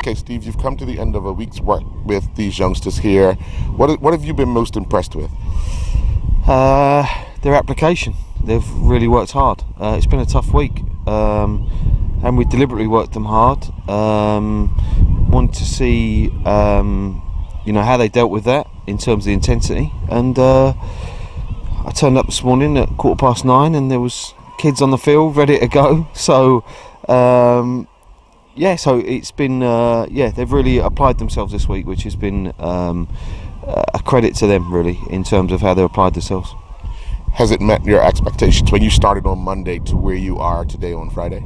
Okay, Steve, you've come to the end of a week's work with these youngsters here. What have you been most impressed with? Their application. They've really worked hard. It's been a tough week, and we deliberately worked them hard. Want to see, how they dealt with that in terms of the intensity. And I turned up this morning at 9:15, and there was kids on the field ready to go. So. So it's been, they've really applied themselves this week, which has been a credit to them, really, in terms of how they applied themselves. Has it met your expectations when you started on Monday to where you are today on Friday?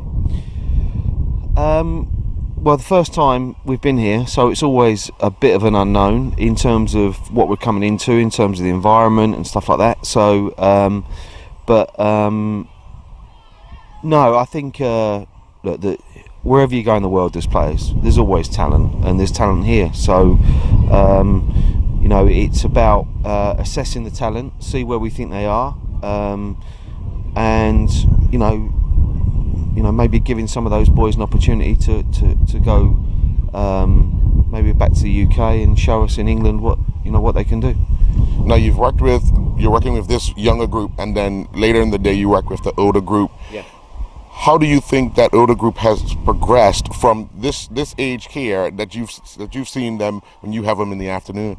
Well, the first time we've been here, so it's always a bit of an unknown in terms of what we're coming into, in terms of the environment and stuff like that. So, no, I think wherever you go in the world, there's always talent, and there's talent here. So it's about assessing the talent, see where we think they are, and maybe giving some of those boys an opportunity to go maybe back to the UK and show us in England what they can do. Now you're working with this younger group, and then later in the day you work with the older group. Yeah. How do you think that older group has progressed from this age here that you've seen them when you have them in the afternoon?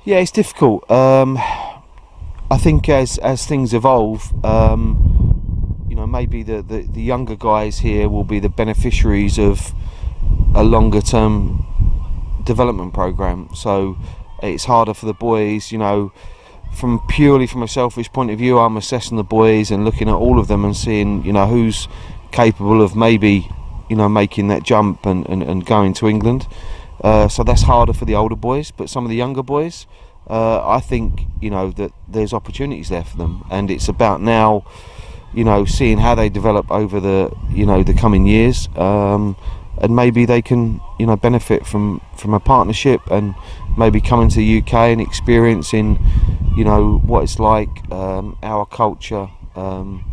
Yeah, it's difficult. I think as things evolve, maybe the younger guys here will be the beneficiaries of a longer term development program. So it's harder for the boys, from a selfish point of view. I'm assessing the boys and looking at all of them and seeing, who's capable of maybe, making that jump and going to England. So that's harder for the older boys, but some of the younger boys, I think, that there's opportunities there for them, and it's about now, seeing how they develop over the coming years, and maybe they can, benefit from a partnership and maybe coming to the UK and experiencing, what it's like, our culture, playing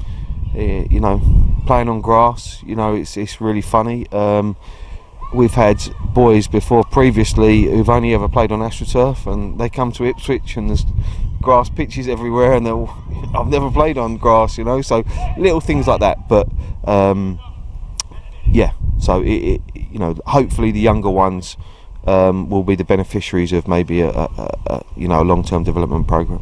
on grass. It's really funny. We've had boys previously who've only ever played on AstroTurf, and they come to Ipswich and there's grass pitches everywhere, and I've never played on grass, so little things like that. But so hopefully the younger ones will be the beneficiaries of maybe a long-term development program.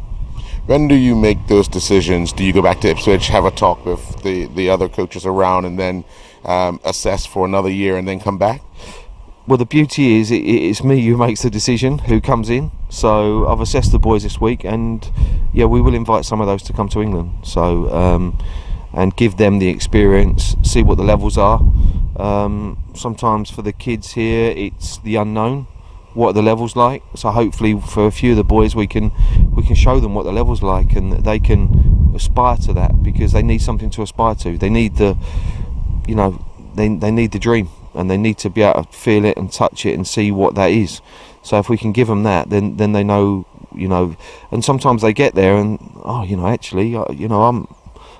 When do you make those decisions? Do you go back to Ipswich, have a talk with the other coaches around, and then assess for another year and then come back? Well, the beauty is it's me who makes the decision, who comes in. So I've assessed the boys this week, and we will invite some of those to come to England. So and give them the experience, see what the levels are. Sometimes for the kids here, it's the unknown. What are the levels like? So hopefully for a few of the boys, we can show them what the level's like, and they can aspire to that, because they need something to aspire to. They need they need the dream, and they need to be able to feel it and touch it and see what that is. So if we can give them that, then they know, and sometimes they get there and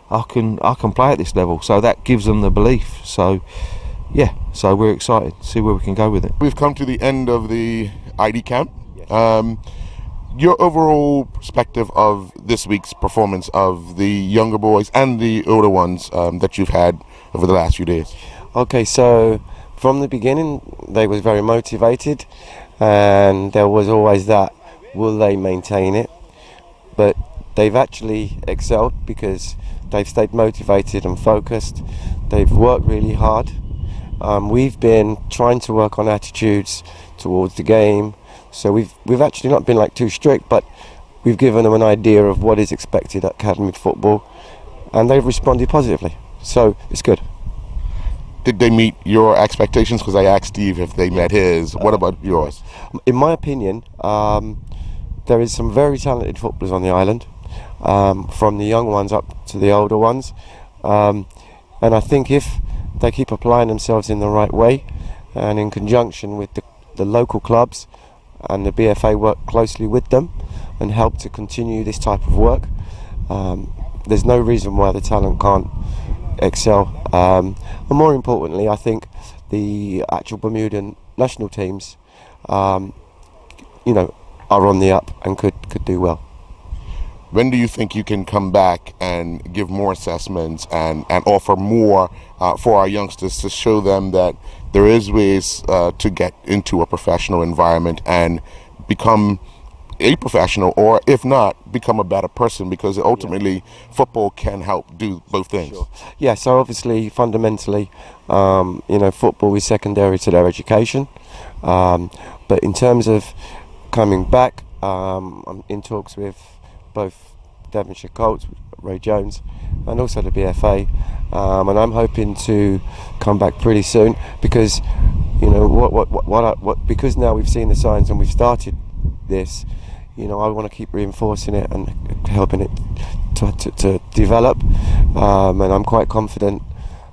I can play at this level. So that gives them the belief. So so we're excited to see where we can go with it. We've come to the end of the ID camp. Yes. Your overall perspective of this week's performance of the younger boys and the older ones that you've had over the last few days. Okay, so from the beginning they was very motivated, and there was always that, will they maintain it? But they've actually excelled because they've stayed motivated and focused. They've worked really hard. We've been trying to work on attitudes towards the game, so we've actually not been too strict, but we've given them an idea of what is expected at academy football, and they've responded positively, so it's good. Did they meet your expectations? Because I asked Steve if they met his. What about yours? In my opinion, there is some very talented footballers on the island, from the young ones up to the older ones, and I think if they keep applying themselves in the right way, and in conjunction with the local clubs and the BFA work closely with them and help to continue this type of work, there's no reason why the talent can't excel. And more importantly, I think the actual Bermudan national teams, are on the up and could do well. When do you think you can come back and give more assessments and offer more for our youngsters to show them that there is ways to get into a professional environment and become a professional, or if not, become a better person, because ultimately football can help do both things? Sure. Yeah, so obviously fundamentally, football is secondary to their education. But in terms of coming back, I'm in talks with both Devonshire Colts, Ray Jones, and also the BFA, and I'm hoping to come back pretty soon, because because now we've seen the signs and we've started this. I want to keep reinforcing it and helping it to develop, and I'm quite confident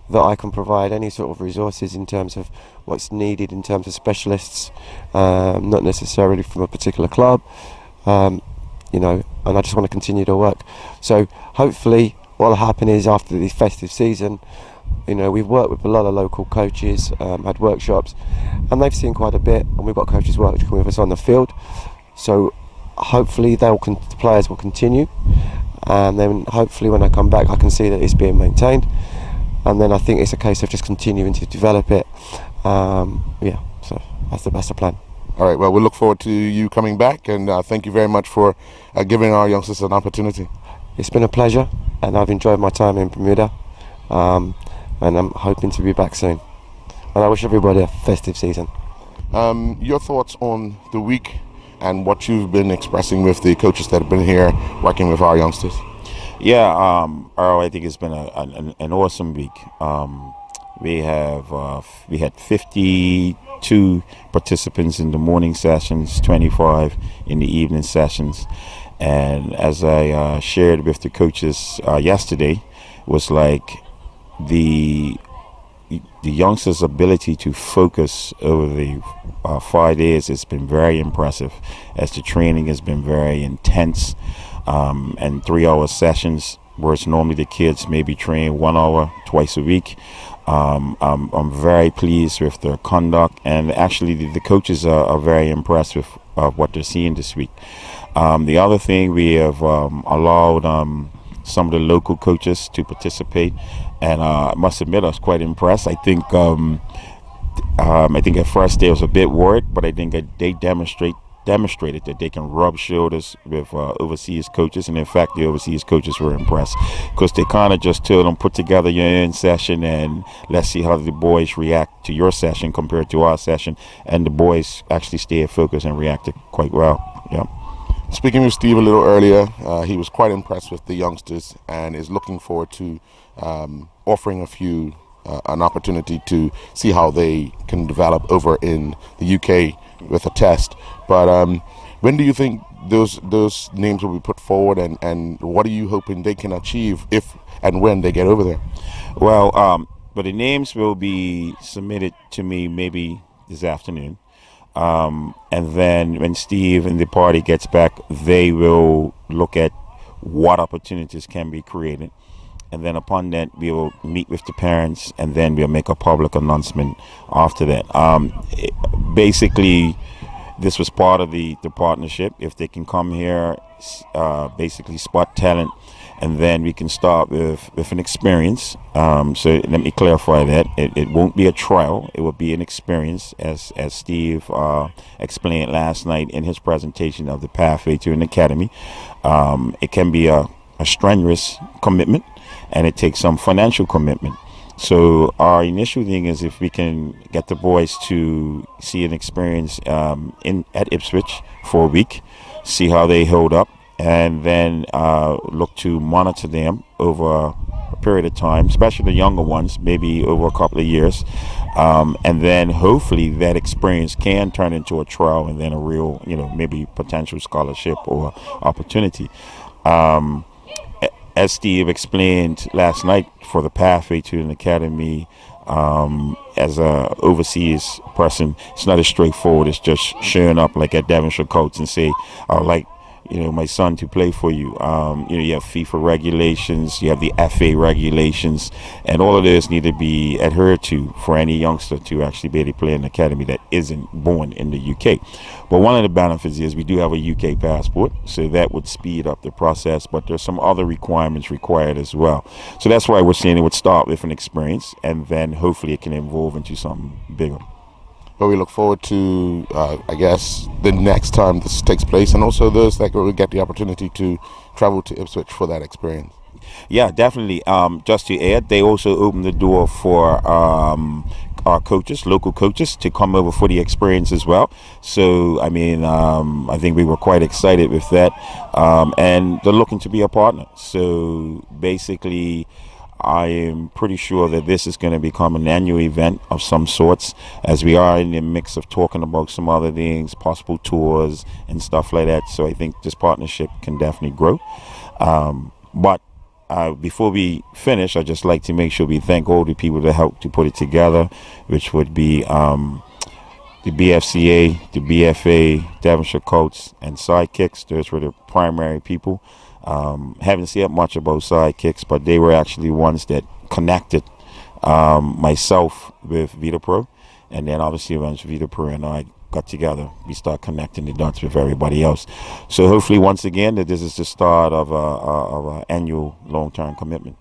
that I can provide any sort of resources in terms of what's needed in terms of specialists, not necessarily from a particular club, and I just want to continue to work. So hopefully what will happen is, after the festive season, we've worked with a lot of local coaches, had workshops, and they've seen quite a bit, and we've got coaches working with us on the field. So hopefully the players will continue, and then hopefully when I come back I can see that it's being maintained, and then I think it's a case of just continuing to develop it. So that's the plan. All right, well, we look forward to you coming back, and thank you very much for giving our youngsters an opportunity. It's been a pleasure, and I've enjoyed my time in Bermuda, and I'm hoping to be back soon, and I wish everybody a festive season. Your thoughts on the week and what you've been expressing with the coaches that have been here working with our youngsters? Yeah, Earl, I think it's been an awesome week. We had 52 participants in the morning sessions, 25 in the evening sessions, and as I shared with the coaches yesterday, was like the youngsters' ability to focus over the 5 days has been very impressive, as the training has been very intense, and 3-hour sessions, whereas normally the kids maybe train 1 hour twice a week. I'm very pleased with their conduct, and actually the coaches are very impressed with what they're seeing this week. The other thing, we have allowed some of the local coaches to participate, and I must admit I was quite impressed. I think at first they was a bit worried, but I think that they demonstrated that they can rub shoulders with overseas coaches, and in fact the overseas coaches were impressed, because they kind of just told them, put together your own session and let's see how the boys react to your session compared to our session, and the boys actually stayed focused and reacted quite well. Yeah. Speaking with Steve a little earlier, he was quite impressed with the youngsters and is looking forward to offering a few an opportunity to see how they can develop over in the UK with a test. But when do you think those names will be put forward, and what are you hoping they can achieve if and when they get over there? Well, but the names will be submitted to me maybe this afternoon. And then when Steve and the party gets back, they will look at what opportunities can be created. And then upon that, we will meet with the parents, and then we'll make a public announcement after that. Basically, this was part of the partnership. If they can come here, basically spot talent, and then we can start with an experience. So let me clarify that. It won't be a trial. It will be an experience, as Steve explained last night in his presentation of the pathway to an academy. It can be a strenuous commitment, and it takes some financial commitment. So our initial thing is, if we can get the boys to see an experience at Ipswich for a week, see how they hold up, and then look to monitor them over a period of time, especially the younger ones, maybe over a couple of years, and then hopefully that experience can turn into a trial and then a real, maybe potential scholarship or opportunity. As Steve explained last night, for the pathway to an academy, as a overseas person, it's not as straightforward as just showing up like at Devonshire Colts and say, I would like my son to play for you. You have FIFA regulations, you have the FA regulations, and all of those need to be adhered to for any youngster to actually be able to play in an academy that isn't born in the UK. But one of the benefits is we do have a UK passport, so that would speed up the process, but there's some other requirements required as well. So that's why we're saying it would start with an experience, and then hopefully it can evolve into something bigger. But we look forward to, I guess, the next time this takes place, and also those that will get the opportunity to travel to Ipswich for that experience. Yeah, definitely. Just to add, they also opened the door for our coaches, local coaches, to come over for the experience as well. So, I mean, I think we were quite excited with that. And they're looking to be a partner. So, basically, I am pretty sure that this is going to become an annual event of some sorts, as we are in the mix of talking about some other things, possible tours and stuff like that. So I think this partnership can definitely grow. But before we finish, I'd just like to make sure we thank all the people that helped to put it together, which would be the BFCA, the BFA, Devonshire Coats, and Sidekicks. Those were the primary people. Haven't said much about Sidekicks, but they were actually ones that connected myself with VitaPro, and then obviously once VitaPro and I got together, we start connecting the dots with everybody else. So hopefully, once again, that this is the start of an annual long-term commitment.